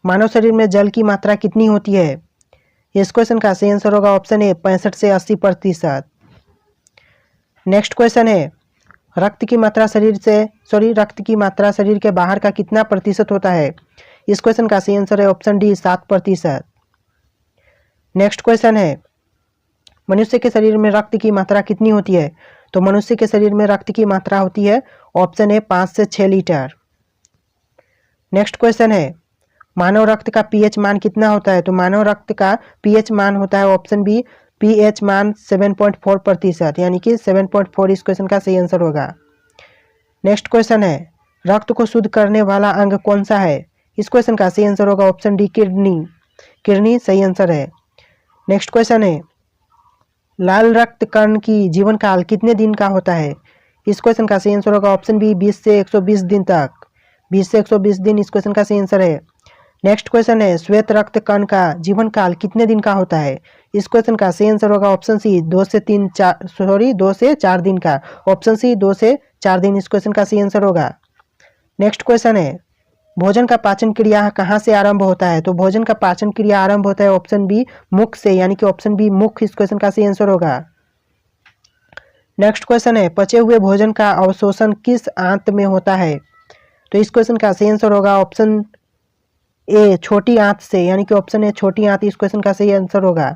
मानव शरीर में जल की मात्रा कितनी होती है? इस क्वेश्चन का सही आंसर होगा ऑप्शन ए 65 से 80%। नेक्स्ट क्वेश्चन है, रक्त की मात्रा शरीर के बाहर का कितना प्रतिशत होता है? इस क्वेश्चन का सही आंसर है ऑप्शन डी 7%। नेक्स्ट क्वेश्चन है, मनुष्य के शरीर में रक्त की मात्रा कितनी होती है? तो मनुष्य के शरीर में रक्त की मात्रा होती है ऑप्शन ए 5 से 6 लीटर। नेक्स्ट क्वेश्चन है, मानव रक्त का पीएच मान कितना होता है? तो मानव रक्त का पीएच मान होता है ऑप्शन बी पीएच मान 7.4%, यानी कि 7.4 इस क्वेश्चन का सही आंसर होगा। नेक्स्ट क्वेश्चन है, रक्त को शुद्ध करने वाला अंग कौन सा है? इस क्वेश्चन का सही आंसर होगा ऑप्शन डी किडनी। किडनी सही आंसर है। नेक्स्ट क्वेश्चन है, लाल रक्त कण की जीवन काल कितने दिन का होता है? इस क्वेश्चन का सही आंसर होगा ऑप्शन बी 20 से 120 दिन तक। 20 से 120 दिन इस क्वेश्चन का सही आंसर है। नेक्स्ट क्वेश्चन है, श्वेत रक्त कण का जीवन काल कितने दिन का होता है? इस क्वेश्चन का सही आंसर होगा ऑप्शन सी 2 से 4 दिन का। ऑप्शन सी 2 से 4 दिन इस क्वेश्चन का सही आंसर होगा। नेक्स्ट क्वेश्चन है, भोजन का पाचन क्रिया कहाँ से आरंभ होता है? तो भोजन का पाचन क्रिया आरंभ होता है ऑप्शन बी मुख से, यानी कि ऑप्शन बी मुख इस क्वेश्चन का सही आंसर होगा। नेक्स्ट क्वेश्चन है, पचे हुए भोजन का अवशोषण किस आंत में होता है? तो इस क्वेश्चन का सही आंसर होगा ऑप्शन ए छोटी आंत से, यानी कि ऑप्शन ए छोटी आंत इस क्वेश्चन का सही आंसर होगा।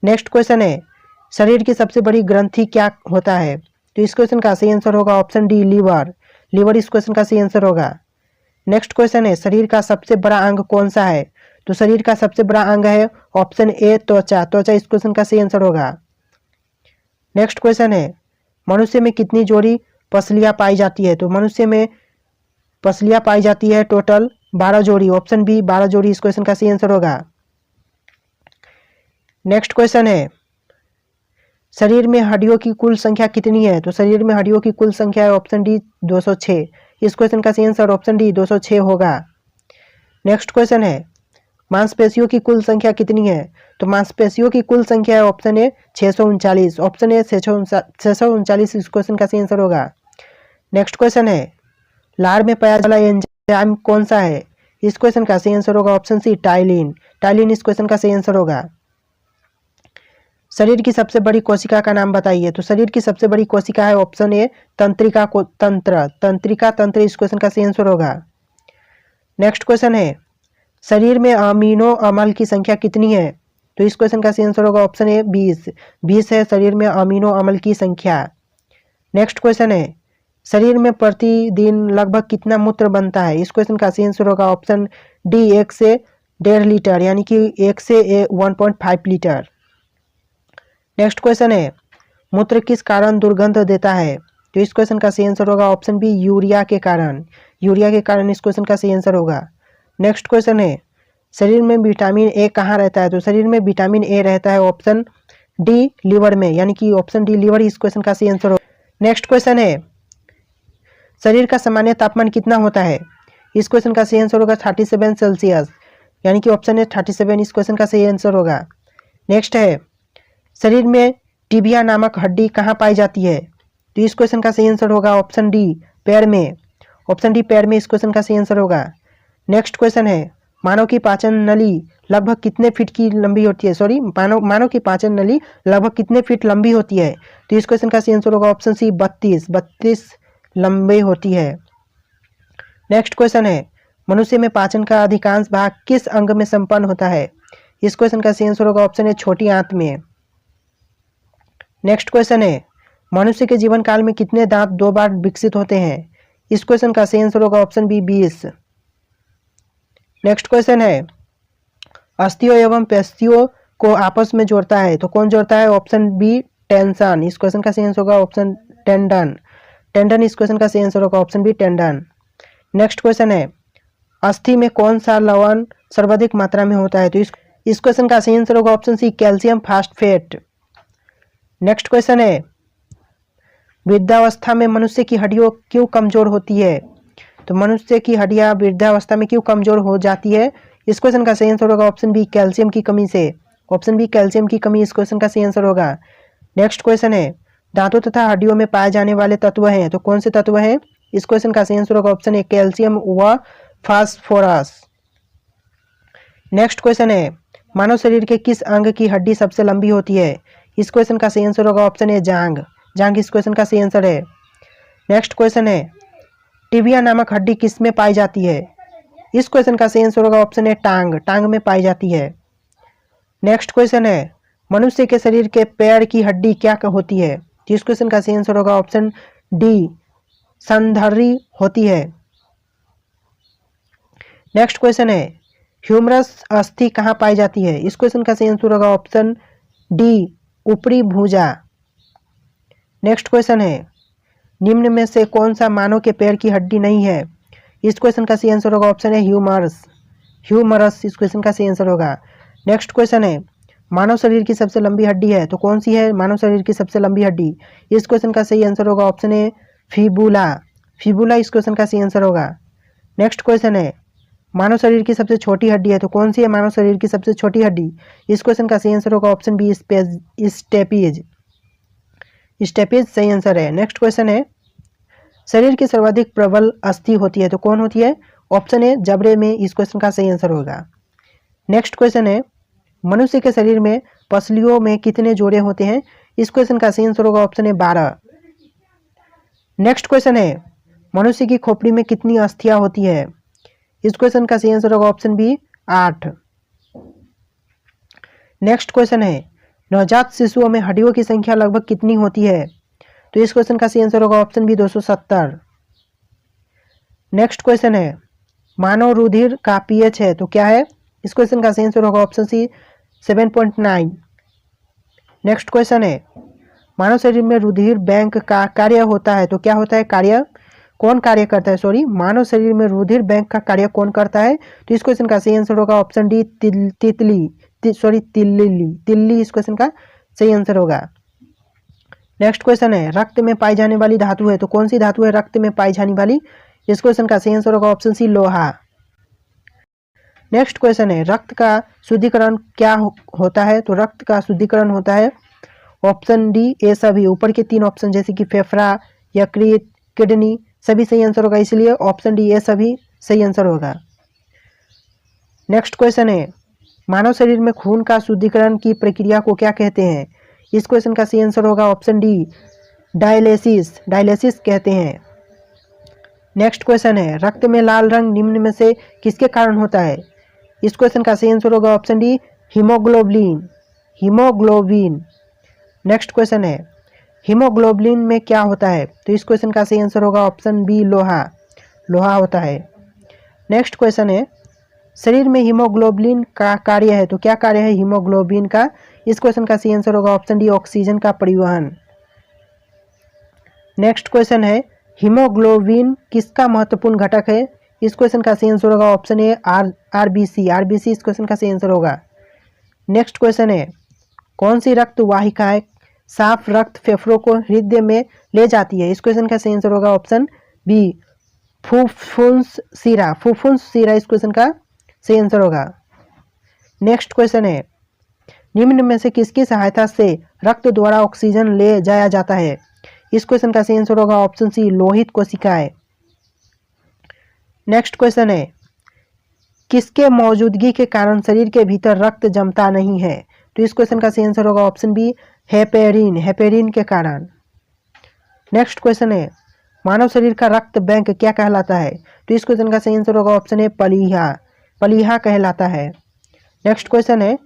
नेक्स्ट क्वेश्चन है, शरीर की सबसे बड़ी ग्रंथि क्या होता है? तो इस क्वेश्चन का सही आंसर होगा ऑप्शन डी लीवर। लीवर इस क्वेश्चन का सही आंसर होगा। नेक्स्ट क्वेश्चन है, शरीर का सबसे बड़ा अंग कौन सा है? तो शरीर का सबसे बड़ा अंग है ऑप्शन ए त्वचा। त्वचा इस क्वेश्चन का सही आंसर होगा। नेक्स्ट क्वेश्चन है, मनुष्य में कितनी जोड़ी पसलियां पाई जाती है? तो मनुष्य में पसलियां पाई जाती है टोटल 12 जोड़ी। ऑप्शन बी 12 जोड़ी इस क्वेश्चन का सही आंसर होगा। नेक्स्ट क्वेश्चन है, शरीर में हड्डियों की कुल संख्या कितनी है? तो शरीर में हड्डियों की कुल संख्या है ऑप्शन डी 206। इस क्वेश्चन का सही आंसर ऑप्शन डी 206 होगा। नेक्स्ट क्वेश्चन है, मांसपेशियों की कुल संख्या कितनी है? तो मांसपेशियों की कुल संख्या है ऑप्शन ए 639। ऑप्शन ए 639 इस क्वेश्चन का सही आंसर होगा। नेक्स्ट क्वेश्चन है, लार में पाया जाने वाला एंजाइम कौन सा है? इस क्वेश्चन का सही आंसर होगा ऑप्शन सी टाइलिन। टाइलिन इस क्वेश्चन का सही आंसर होगा। शरीर की सबसे बड़ी कोशिका का नाम बताइए। तो शरीर की सबसे बड़ी कोशिका है ऑप्शन ए तंत्रिका तंत्र। तंत्रिका तंत्र इस क्वेश्चन का सही आंसर होगा। नेक्स्ट क्वेश्चन है, शरीर में अमीनो अम्ल की संख्या कितनी है? तो इस क्वेश्चन का सही आंसर होगा ऑप्शन ए 20। 20 है शरीर में अमीनो अम्ल की संख्या। नेक्स्ट क्वेश्चन है, शरीर में प्रतिदिन लगभग कितना मूत्र बनता है? इस क्वेश्चन का सही आंसर होगा ऑप्शन डी 1 से 1.5 लीटर, यानी कि 1 से 1.5 लीटर। नेक्स्ट क्वेश्चन है, मूत्र किस कारण दुर्गंध देता है? तो इस क्वेश्चन का सही आंसर होगा ऑप्शन बी यूरिया के कारण। यूरिया के कारण इस क्वेश्चन का सही आंसर होगा। नेक्स्ट क्वेश्चन है, शरीर में विटामिन ए कहाँ रहता है? तो शरीर में विटामिन ए रहता है ऑप्शन डी लीवर में, यानी कि ऑप्शन डी लीवर इस क्वेश्चन का सही आंसर होगा। नेक्स्ट क्वेश्चन है, शरीर का सामान्य तापमान कितना होता है? इस क्वेश्चन का सही आंसर होगा 37 सेल्सियस, यानी कि ऑप्शन ए 37 इस क्वेश्चन का सही आंसर होगा। नेक्स्ट है, शरीर में टिबिया नामक हड्डी कहाँ पाई जाती है? तो इस क्वेश्चन का सही आंसर होगा ऑप्शन डी पैर में। ऑप्शन डी पैर में इस क्वेश्चन का सही आंसर होगा। नेक्स्ट क्वेश्चन है, मानव की पाचन नली लगभग कितने फीट की लंबी होती है, सॉरी मानव की पाचन नली लगभग कितने फीट लंबी होती है, तो इस क्वेश्चन का सही आंसर होगा ऑप्शन सी 32 लंबी होती है। नेक्स्ट क्वेश्चन है, मनुष्य में पाचन का अधिकांश भाग किस अंग में संपन्न होता है, इस क्वेश्चन का सही आंसर होगा ऑप्शन ए छोटी आंत में। नेक्स्ट क्वेश्चन है, मनुष्य के जीवन काल में कितने दांत 2 बार विकसित होते हैं, इस क्वेश्चन का सही आंसर होगा ऑप्शन बी 20। नेक्स्ट क्वेश्चन है, अस्थियों एवं पेशियों को आपस में जोड़ता है तो कौन जोड़ता है, ऑप्शन बी टेंशन, इस क्वेश्चन का सही आंसर होगा ऑप्शन टेंडन। टेंडन इस क्वेश्चन का सही आंसर होगा option B tendon. Next question है, अस्थि में कौन सा लवण सर्वाधिक मात्रा में होता है, तो इस क्वेश्चन का सही आंसर होगा option C calcium phosphate. Next question है, वृद्धावस्था में मनुष्य की हड्डियां क्यों कमजोर होती है, तो मनुष्य की हड्डियां वृद्धावस्था में क्यों कमजोर हो जाती है, इस क्वेश्चन का सही आंसर होगा ऑप्शन बी कैल्शियम की कमी से। ऑप्शन बी कैल्शियम की कमी इस क्वेश्चन का सही आंसर होगा। नेक्स्ट क्वेश्चन है, दांतों तथा हड्डियों में पाए जाने वाले तत्व हैं तो कौन से तत्व हैं, इस क्वेश्चन का सही आंसर होगा ऑप्शन ए कैल्शियम व फास्फोरस। नेक्स्ट क्वेश्चन है, मानव शरीर के किस अंग की हड्डी सबसे लंबी होती है, इस क्वेश्चन का सही आंसर होगा ऑप्शन ए जांघ। जांघ इस क्वेश्चन का सही आंसर है। नेक्स्ट क्वेश्चन है, टिबिया नामक हड्डी किस में पाई जाती है, इस क्वेश्चन का सही आंसर होगा ऑप्शन ए टांग। टांग में पाई जाती है। नेक्स्ट क्वेश्चन है, मनुष्य के शरीर के पैर की हड्डी क्या होती है, तो इस क्वेश्चन का सही आंसर होगा ऑप्शन डी संधारी होती है। नेक्स्ट क्वेश्चन है, ह्यूमरस अस्थि कहाँ पाई जाती है, इस क्वेश्चन का सही आंसर होगा ऑप्शन डी ऊपरी भुजा। नेक्स्ट क्वेश्चन है, निम्न में से कौन सा मानव के पैर की हड्डी नहीं है, इस क्वेश्चन का सही आंसर होगा ऑप्शन है ह्यूमरस। ह्यूमरस इस क्वेश्चन का सही आंसर होगा। नेक्स्ट क्वेश्चन है, मानव शरीर की सबसे लंबी हड्डी है तो कौन सी है मानव शरीर की सबसे लंबी हड्डी, इस क्वेश्चन का सही आंसर होगा ऑप्शन ए फिबुला। फिबुला इस क्वेश्चन का सही आंसर होगा। नेक्स्ट क्वेश्चन है, मानव शरीर की सबसे छोटी हड्डी है तो कौन सी है मानव शरीर की सबसे छोटी हड्डी, इस क्वेश्चन का सही आंसर होगा ऑप्शन बी स्टेपीज। स्टेपीज सही आंसर है। नेक्स्ट क्वेश्चन है, शरीर की सर्वाधिक प्रबल अस्थि होती है तो कौन होती है, ऑप्शन ए जबड़े में, इस क्वेश्चन का सही आंसर होगा। नेक्स्ट क्वेश्चन है, मनुष्य के शरीर में पसलियों में कितने जोड़े होते हैं, इस क्वेश्चन का सही आंसर होगा ऑप्शन ए 12। नेक्स्ट क्वेश्चन है, मनुष्य की खोपड़ी में कितनी अस्थियां होती है, इस क्वेश्चन का सही आंसर होगा ऑप्शन बी 8। नेक्स्ट क्वेश्चन है, नवजात शिशुओं में हड्डियों की संख्या लगभग कितनी होती है, तो इस क्वेश्चन का सही आंसर होगा ऑप्शन बी 270। नेक्स्ट क्वेश्चन है, मानव रुधिर का पीएच है तो क्या है, इस क्वेश्चन का सही आंसर होगा ऑप्शन सी 7.9। नेक्स्ट क्वेश्चन है, मानव शरीर में रुधिर बैंक का कार्य होता है तो क्या होता है, कार्य कौन कार्य करता है, सॉरी मानव शरीर में रुधिर बैंक का कार्य कौन करता है, तो इस क्वेश्चन का सही आंसर होगा ऑप्शन डी तिल्ली इस क्वेश्चन का सही आंसर होगा। नेक्स्ट क्वेश्चन है, रक्त में पाई जाने वाली धातु है तो कौन सी धातु है रक्त में पाई जाने वाली, इस क्वेश्चन का सही आंसर होगा ऑप्शन सी लोहा। नेक्स्ट क्वेश्चन है, रक्त का शुद्धिकरण क्या होता है, तो रक्त का शुद्धिकरण होता है ऑप्शन डी ए सभी, ऊपर के 3 ऑप्शन जैसे कि फेफड़ा, यकृत, किडनी सभी सही आंसर होगा, इसलिए ऑप्शन डी ए सभी सही आंसर होगा। नेक्स्ट क्वेश्चन है, मानव शरीर में खून का शुद्धिकरण की प्रक्रिया को क्या कहते हैं, इस क्वेश्चन का सही आंसर होगा ऑप्शन डी डायलिसिस कहते हैं। नेक्स्ट क्वेश्चन है, रक्त में लाल रंग निम्न में से किसके कारण होता है, इस क्वेश्चन का सही आंसर होगा option D haemoglobin. Next question है, हीमोग्लोबिन में क्या होता है, तो इस क्वेश्चन का सही आंसर होगा ऑप्शन बी लोहा होता है। नेक्स्ट क्वेश्चन है, शरीर में हीमोग्लोबिन का कार्य है तो क्या कार्य है हीमोग्लोबिन का, इस क्वेश्चन का सही आंसर होगा ऑप्शन डी ऑक्सीजन का परिवहन। नेक्स्ट क्वेश्चन है, हीमोग्लोबिन किसका महत्वपूर्ण घटक है, इस क्वेश्चन का सही आंसर होगा ऑप्शन ए आरबीसी इस क्वेश्चन का सही आंसर होगा। नेक्स्ट क्वेश्चन है, कौन सी रक्त वाहिकाएं साफ रक्त फेफड़ों को हृदय में ले जाती है, इस क्वेश्चन का सही आंसर होगा ऑप्शन बी फुफ्फुस सीरा इस क्वेश्चन का सही आंसर होगा। नेक्स्ट क्वेश्चन है, निम्न में से किसकी सहायता से रक्त द्वारा ऑक्सीजन ले जाया जाता है, इस क्वेश्चन का सही आंसर होगा ऑप्शन सी लोहित कोशिकाएं। नेक्स्ट क्वेश्चन है, किसके मौजूदगी के कारण शरीर के भीतर रक्त जमता नहीं है? तो इस क्वेश्चन का सही आंसर होगा ऑप्शन बी, हेपेरिन, हेपेरिन के कारण। नेक्स्ट क्वेश्चन है, मानव शरीर का रक्त बैंक क्या कहलाता है? तो इस क्वेश्चन का सही आंसर होगा ऑप्शन ए, पलीहा, पलीहा कहलाता है। नेक्स्ट क्वेश्चन है,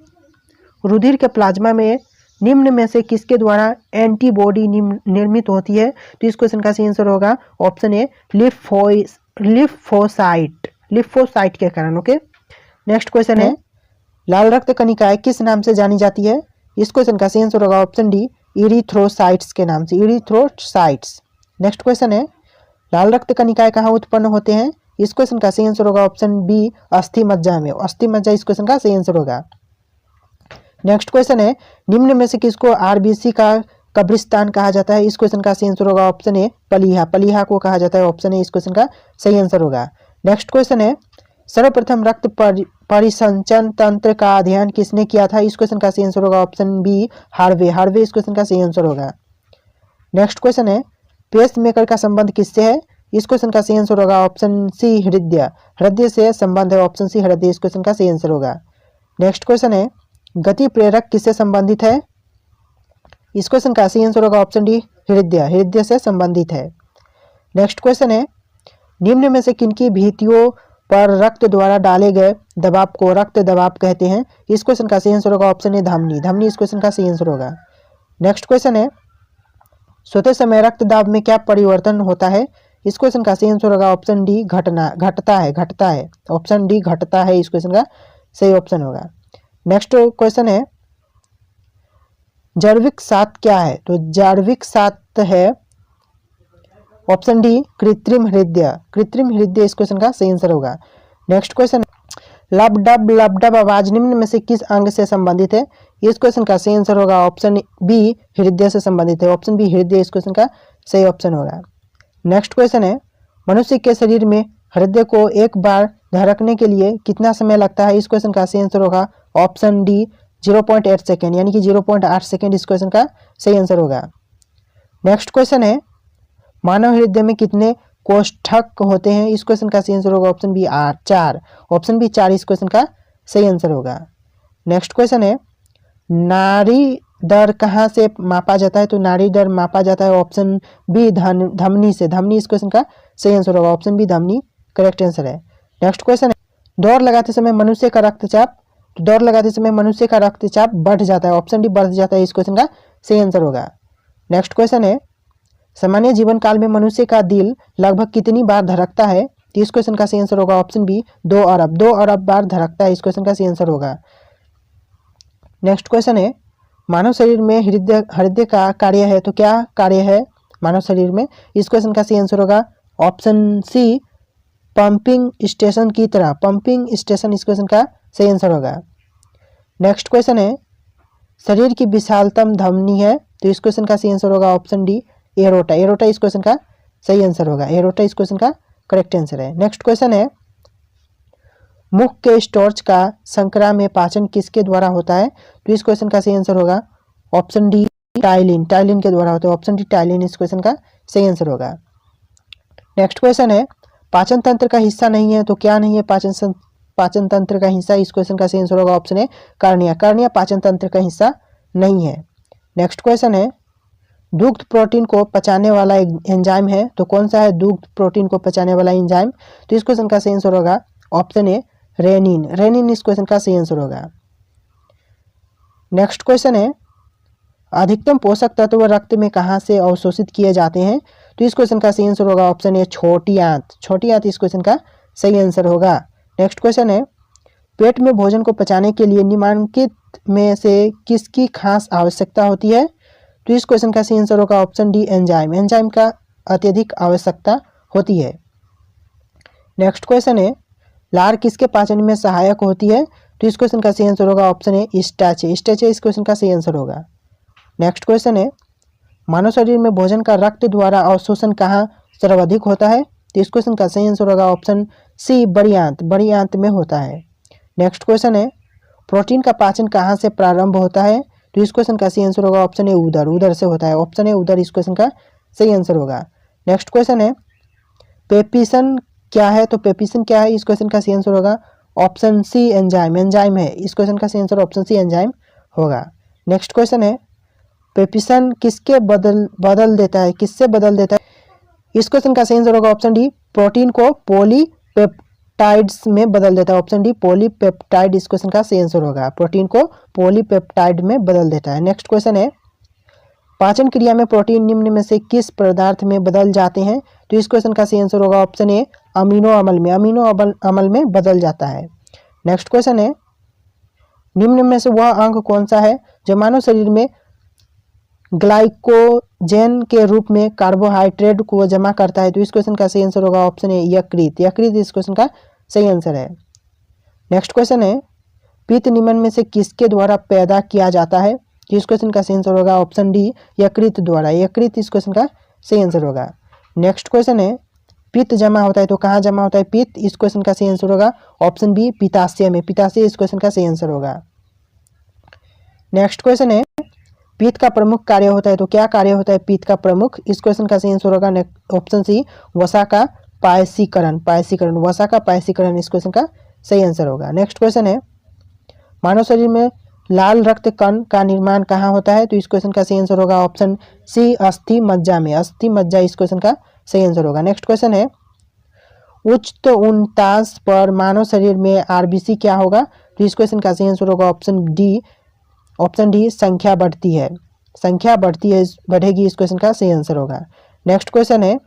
रुधिर के प्लाज्मा में निम्न में से किसके द्वारा एंटीबॉडी निर्मित होती है? तो इस क्वेश्चन का सही आंसर होगा ऑप्शन ए, लिम्फोसाइट, लिम्फोसाइट के कारण। ओके। नेक्स्ट क्वेश्चन है, लाल रक्त कणिकाएं किस नाम से जानी जाती है? इस क्वेश्चन का सही आंसर होगा ऑप्शन डी, इरिथ्रोसाइट्स के नाम से, इरिथ्रोसाइट्स। नेक्स्ट क्वेश्चन है, लाल रक्त कणिकाएं कहाँ उत्पन्न होते हैं? इस क्वेश्चन का सही आंसर होगा ऑप्शन बी, अस्थि मज्जा में, अस्थि मज्जा इस क्वेश्चन का सही आंसर होगा। नेक्स्ट क्वेश्चन है, निम्न में से किसको आरबीसी का कब्रिस्तान कहा जाता है? इस क्वेश्चन का सही आंसर होगा ऑप्शन ए, पलीहा, पलीहा को कहा जाता है, ऑप्शन ए इस क्वेश्चन का सही आंसर होगा। नेक्स्ट क्वेश्चन है, सर्वप्रथम रक्त परिसंचन तंत्र का अध्ययन किसने किया था? इस क्वेश्चन का सही आंसर होगा ऑप्शन बी, हार्वे, हार्वे इस क्वेश्चन का सही आंसर होगा। नेक्स्ट क्वेश्चन है, पेस मेकर का संबंध किससे है? इस क्वेश्चन का सही आंसर होगा ऑप्शन सी, हृदय, हृदय से संबंध है, ऑप्शन सी हृदय इस क्वेश्चन का सही आंसर होगा। नेक्स्ट क्वेश्चन है, गति प्रेरक किससे संबंधित है? इस क्वेश्चन का सही आंसर होगा ऑप्शन डी, हृदय, हृदय से संबंधित है। नेक्स्ट क्वेश्चन है, निम्न में से किनकी भित्तियों पर रक्त द्वारा डाले गए दबाव को रक्त दबाव कहते हैं? इस क्वेश्चन का सही आंसर होगा ऑप्शन ए, धमनी, धमनी इस क्वेश्चन का सही आंसर होगा। नेक्स्ट क्वेश्चन है, सोते समय रक्त दाब में क्या परिवर्तन होता है? इस क्वेश्चन का सही आंसर होगा ऑप्शन डी, घटना, घटता है, घटता है, ऑप्शन डी घटता है इस क्वेश्चन का सही ऑप्शन होगा। नेक्स्ट क्वेश्चन है, जैविक सात क्या है? तो जैविक सात है ऑप्शन डी, कृत्रिम हृदय, कृत्रिम हृदय इस क्वेश्चन का सही आंसर होगा। नेक्स्ट क्वेश्चन, लबडब आवाज निम्न में से किस अंग से संबंधित है? इस क्वेश्चन का सही आंसर होगा ऑप्शन बी, हृदय से संबंधित है, ऑप्शन बी हृदय इस क्वेश्चन का सही ऑप्शन होगा। नेक्स्ट क्वेश्चन है, मनुष्य के शरीर में हृदय को एक बार धड़कने के लिए कितना समय लगता है? इस क्वेश्चन का सही आंसर होगा ऑप्शन डी, 0.8 सेकेंड, यानी कि 0.8 सेकेंड इस क्वेश्चन का सही आंसर होगा। नेक्स्ट क्वेश्चन है, मानव हृदय में कितने कोष्ठक होते हैं? इस क्वेश्चन का सही आंसर होगा ऑप्शन बी, 4, ऑप्शन बी 4 इस क्वेश्चन का सही आंसर होगा। नेक्स्ट क्वेश्चन है, नाड़ी दर कहाँ से मापा जाता है? तो नाड़ी दर मापा जाता है ऑप्शन बी, धमनी से, धमनी इस क्वेश्चन का सही आंसर होगा, ऑप्शन बी धमनी करेक्ट आंसर है। नेक्स्ट क्वेश्चन है, दौड़ लगाते समय मनुष्य का रक्तचाप, तो दौड़ लगाते समय मनुष्य का रक्तचाप बढ़ जाता है, ऑप्शन डी बढ़ जाता है इस क्वेश्चन का सही आंसर होगा। नेक्स्ट क्वेश्चन है, सामान्य जीवन काल में मनुष्य का दिल लगभग कितनी बार धड़कता है? तो इस क्वेश्चन का सही आंसर होगा ऑप्शन बी, 2 अरब, 2 अरब बार धड़कता है इस क्वेश्चन का सही आंसर होगा। नेक्स्ट क्वेश्चन है, मानव शरीर में हृदय का कार्य है, तो क्या कार्य है मानव शरीर में? इस क्वेश्चन का सही आंसर होगा ऑप्शन सी, पंपिंग स्टेशन की तरह, पंपिंग स्टेशन इस क्वेश्चन का सही आंसर होगा। नेक्स्ट क्वेश्चन है, शरीर की विशालतम धमनी है, तो इस क्वेश्चन का सही आंसर होगा ऑप्शन डी, एरोटा, एरोटा इस क्वेश्चन का सही आंसर होगा, एरोटा इस क्वेश्चन का करेक्ट आंसर है। नेक्स्ट क्वेश्चन है, मुख के स्टोर्च का संक्रा में पाचन किसके द्वारा होता है? तो इस क्वेश्चन का सही आंसर होगा ऑप्शन डी, टाइलिन, टाइलिन के द्वारा होता है, ऑप्शन डी टाइलिन इस क्वेश्चन का सही आंसर होगा। नेक्स्ट क्वेश्चन है, पाचन तंत्र का हिस्सा नहीं है, तो क्या नहीं है पाचन तंत्र का हिस्सा? इस क्वेश्चन का सही आंसर होगा ऑप्शन ए, कार्निया, कार्निया पाचन तंत्र का हिस्सा नहीं है। नेक्स्ट क्वेश्चन है, दुग्ध प्रोटीन को पचाने वाला एक एंजाइम है, तो कौन सा है दुग्ध प्रोटीन को पचाने वाला एंजाइम? तो इस क्वेश्चन का सही आंसर होगा ऑप्शन ए, रेनिन, रेनिन इस क्वेश्चन का सही आंसर होगा। नेक्स्ट क्वेश्चन है, अधिकतम पोषक तत्व रक्त में कहाँ से अवशोषित किए जाते हैं? तो इस क्वेश्चन का सही आंसर होगा ऑप्शन ए, छोटी आंत, छोटी आंत इस क्वेश्चन का सही आंसर होगा। नेक्स्ट क्वेश्चन है, पेट में भोजन को पचाने के लिए निम्नलिखित में से किसकी खास आवश्यकता होती है? तो इस क्वेश्चन का सही आंसर होगा ऑप्शन डी, एंजाइम, एंजाइम का अत्यधिक आवश्यकता होती है। नेक्स्ट क्वेश्चन है, लार किसके पाचन में सहायक होती है? तो इस क्वेश्चन का सही आंसर होगा ऑप्शन ए, स्टाचे, स्टाचे इस क्वेश्चन का सही आंसर होगा। नेक्स्ट क्वेश्चन है, मानव शरीर में भोजन का रक्त द्वारा अवशोषण कहाँ सर्वाधिक होता है? तो इस क्वेश्चन का सही आंसर होगा ऑप्शन सी, बड़ी आंत, बड़ी आंत में होता है। नेक्स्ट क्वेश्चन है, प्रोटीन का पाचन कहाँ से प्रारंभ होता है? तो इस क्वेश्चन का सही आंसर होगा ऑप्शन ए, उदर, उदर से होता है, ऑप्शन ए उदर इस क्वेश्चन का सही आंसर होगा। नेक्स्ट क्वेश्चन है, पेप्सिन क्या है, तो पेप्सिन क्या है, इस क्वेश्चन का सही आंसर होगा ऑप्शन सी एंजाइम, एंजाइम है, इस क्वेश्चन का सही आंसर ऑप्शन सी एंजाइम होगा। नेक्स्ट क्वेश्चन है पेप्सिन किसके बदल देता है, किससे बदल देता है, इस क्वेश्चन का सही आंसर होगा ऑप्शन डी प्रोटीन को पॉलीपेप्टाइड्स में बदल देता है, ऑप्शन डी पॉलीपेप्टाइड इस क्वेश्चन का सही आंसर होगा, प्रोटीन को पॉलीपेप्टाइड में बदल देता है। नेक्स्ट क्वेश्चन है पाचन क्रिया में प्रोटीन निम्न में से किस पदार्थ में बदल जाते हैं, तो इस क्वेश्चन का सही आंसर होगा ऑप्शन ए अमीनो अम्ल में, अमीनो अम्ल में बदल जाता है। नेक्स्ट क्वेश्चन है निम्न में से वह अंग कौन सा है जो मानव शरीर में ग्लाइकोजेन के रूप में कार्बोहाइड्रेट को जमा करता है, तो इस क्वेश्चन का सही आंसर होगा ऑप्शन ए यकृत, यकृत इस क्वेश्चन का सही आंसर है। नेक्स्ट क्वेश्चन है पित्त निम्न में से किसके द्वारा पैदा किया जाता है, तो इस क्वेश्चन का सही आंसर होगा ऑप्शन डी यकृत द्वारा, यकृत इस क्वेश्चन का सही आंसर होगा। नेक्स्ट क्वेश्चन है पित्त जमा होता है तो कहाँ जमा होता है पित्त, इस क्वेश्चन का सही आंसर होगा ऑप्शन बी पित्ताशय में, पित्ताशय इस क्वेश्चन का सही आंसर होगा। नेक्स्ट क्वेश्चन है पित्त का प्रमुख कार्य होता है तो क्या कार्य होता है पित्त का प्रमुख, इस क्वेश्चन का सही आंसर होगा ऑप्शन सी वसा का पायसीकरण, पायसीकरण, वसा का पायसीकरण इस क्वेश्चन का सही आंसर होगा। नेक्स्ट क्वेश्चन है मानव शरीर में लाल रक्त कण का निर्माण कहाँ होता है, तो इस क्वेश्चन का सही आंसर होगा ऑप्शन सी अस्थि मज्जा में, अस्थि मज्जा इस क्वेश्चन का सही आंसर होगा। नेक्स्ट क्वेश्चन है उच्च उन्तास पर मानव शरीर में आरबीसी क्या होगा, तो इस क्वेश्चन का सही आंसर होगा ऑप्शन डी संख्या बढ़ती है, संख्या बढ़ती है बढ़ेगी इस क्वेश्चन का सही आंसर होगा। नेक्स्ट क्वेश्चन है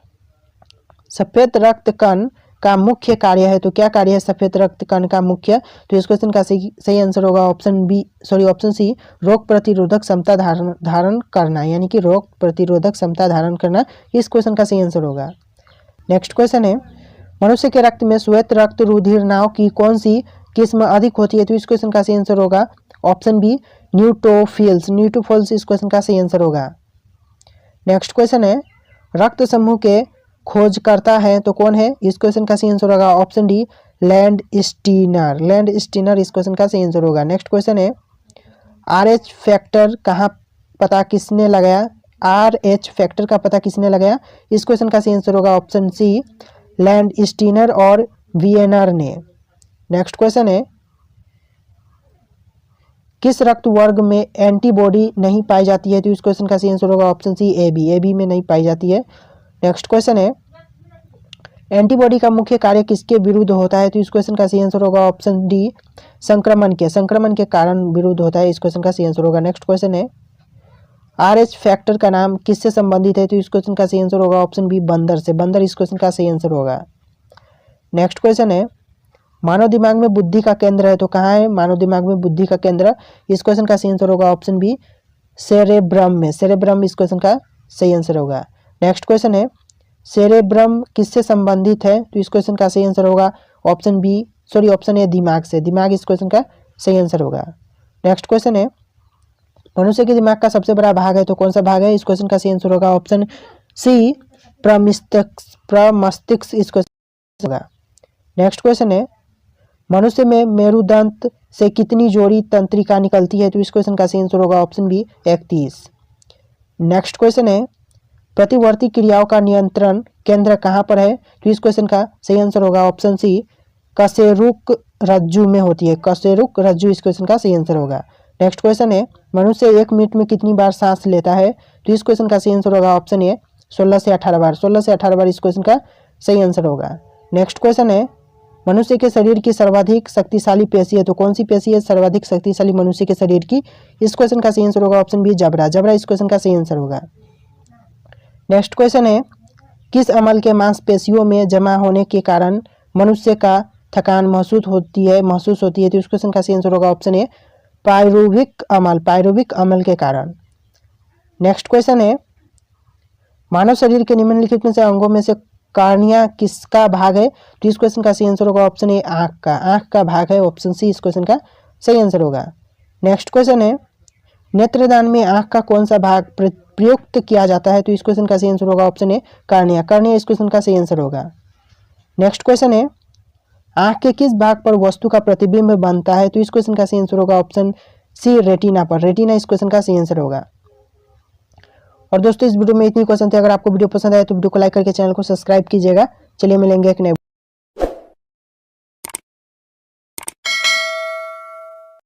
सफेद रक्त कण का मुख्य कार्य है तो क्या कार्य है सफेद रक्त कण का मुख्य, तो इस क्वेश्चन का सही आंसर होगा ऑप्शन सी रोग प्रतिरोधक क्षमता धारण करना, यानी कि रोग प्रतिरोधक क्षमता धारण करना इस क्वेश्चन का सही आंसर होगा। नेक्स्ट क्वेश्चन है मनुष्य के रक्त में श्वेत रक्त रुधिरनाव की कौन सी किस्म अधिक होती है, तो इस क्वेश्चन का सही आंसर होगा ऑप्शन बी न्यूट्रोफिल्स, न्यूट्रोफिल्स इस क्वेश्चन का सही आंसर होगा। नेक्स्ट क्वेश्चन है रक्त समूह के खोजकर्ता है तो कौन है, इस क्वेश्चन का सही आंसर होगा option D land Steiner, land Steiner इस क्वेश्चन का सही आंसर होगा। नेक्स्ट क्वेश्चन है RH फैक्टर कहाँ पता किसने लगाया, RH फैक्टर का पता किसने लगाया, इस क्वेश्चन का सही आंसर होगा ऑप्शन सी लैंड स्टीनर और वियनर ने। नेक्स्ट क्वेश्चन है किस रक्त वर्ग में एंटीबॉडी नहीं पाई जाती है, तो इस क्वेश्चन का सही आंसर होगा ऑप्शन सी AB में नहीं पाई जाती है। नेक्स्ट क्वेश्चन है एंटीबॉडी का मुख्य कार्य किसके विरुद्ध होता है, तो इस क्वेश्चन का सही आंसर होगा ऑप्शन डी संक्रमण के कारण विरुद्ध होता है, इस क्वेश्चन का सही आंसर होगा। नेक्स्ट क्वेश्चन है RH फैक्टर का नाम किससे संबंधित है, तो इस क्वेश्चन का सही आंसर होगा ऑप्शन बी बंदर से, बंदर इस क्वेश्चन का सही आंसर होगा। नेक्स्ट क्वेश्चन है मानव दिमाग में बुद्धि का केंद्र है तो कहाँ है मानव दिमाग में बुद्धि का केंद्र, इस क्वेश्चन का सही आंसर होगा ऑप्शन बी सेरेब्रम में, सेरेब्रम इस क्वेश्चन का सही आंसर होगा। नेक्स्ट क्वेश्चन है सेरेब्रम किससे संबंधित है, तो इस क्वेश्चन का सही आंसर होगा ऑप्शन ए दिमाग से, दिमाग इस क्वेश्चन का सही आंसर होगा। नेक्स्ट क्वेश्चन है मनुष्य के दिमाग का सबसे बड़ा भाग है तो कौन सा भाग है, इस क्वेश्चन का सही आंसर होगा ऑप्शन सी प्रमस्तिष्क इस क्वेश्चन होगा। नेक्स्ट क्वेश्चन है मनुष्य में मेरुदंड से कितनी जोड़ी तंत्रिका निकलती है, तो इस क्वेश्चन का सही आंसर होगा ऑप्शन बी 31। नेक्स्ट क्वेश्चन है प्रतिवर्ती क्रियाओं का नियंत्रण केंद्र कहाँ पर है, तो इस क्वेश्चन का सही आंसर होगा ऑप्शन सी कशेरुक रज्जु में होती है, कशेरुक रज्जु इस क्वेश्चन का सही आंसर होगा। नेक्स्ट क्वेश्चन है मनुष्य 1 मिनट में कितनी बार सांस लेता है, तो इस क्वेश्चन का सही आंसर होगा ऑप्शन ए 16 से 18 बार, 16 से 18 बार इस क्वेश्चन का सही आंसर होगा। नेक्स्ट क्वेश्चन है मनुष्य के शरीर की सर्वाधिक शक्तिशाली पेशी है तो कौन सी पेशी है सर्वाधिक शक्तिशाली मनुष्य के शरीर की, इस क्वेश्चन का सही आंसर होगा ऑप्शन बी जबड़ा, जबड़ा इस क्वेश्चन का सही आंसर होगा। नेक्स्ट क्वेश्चन है किस अम्ल के मांसपेशियों में जमा होने के कारण मनुष्य का थकान महसूस होती है तो इस क्वेश्चन का सही आंसर होगा ऑप्शन ए पायरुविक अम्ल के कारण। नेक्स्ट क्वेश्चन है मानव शरीर के निम्नलिखित में से अंगों में से कार्निया किसका भाग है, तो इस क्वेश्चन का सही आंसर होगा ऑप्शन ए आंख का भाग है, ऑप्शन सी इस क्वेश्चन का सही आंसर होगा। नेक्स्ट क्वेश्चन है नेत्रदान में आंख का कौन सा भाग प्रयुक्त किया जाता है, तो इस क्वेश्चन का सही आंसर होगा ऑप्शन ए कार्निया, कार्निया इस क्वेश्चन का सही आंसर होगा। नेक्स्ट क्वेश्चन है आंख के किस भाग पर वस्तु का प्रतिबिंब बनता है, तो इस क्वेश्चन का सही आंसर होगा ऑप्शन सी रेटिना पर, रेटिना इस क्वेश्चन का सही आंसर होगा। और दोस्तों इस वीडियो में इतनी क्वेश्चन थे, अगर आपको वीडियो पसंद आए तो वीडियो को लाइक करके चैनल को सब्सक्राइब कीजिएगा। चलिए मिलेंगे एक नए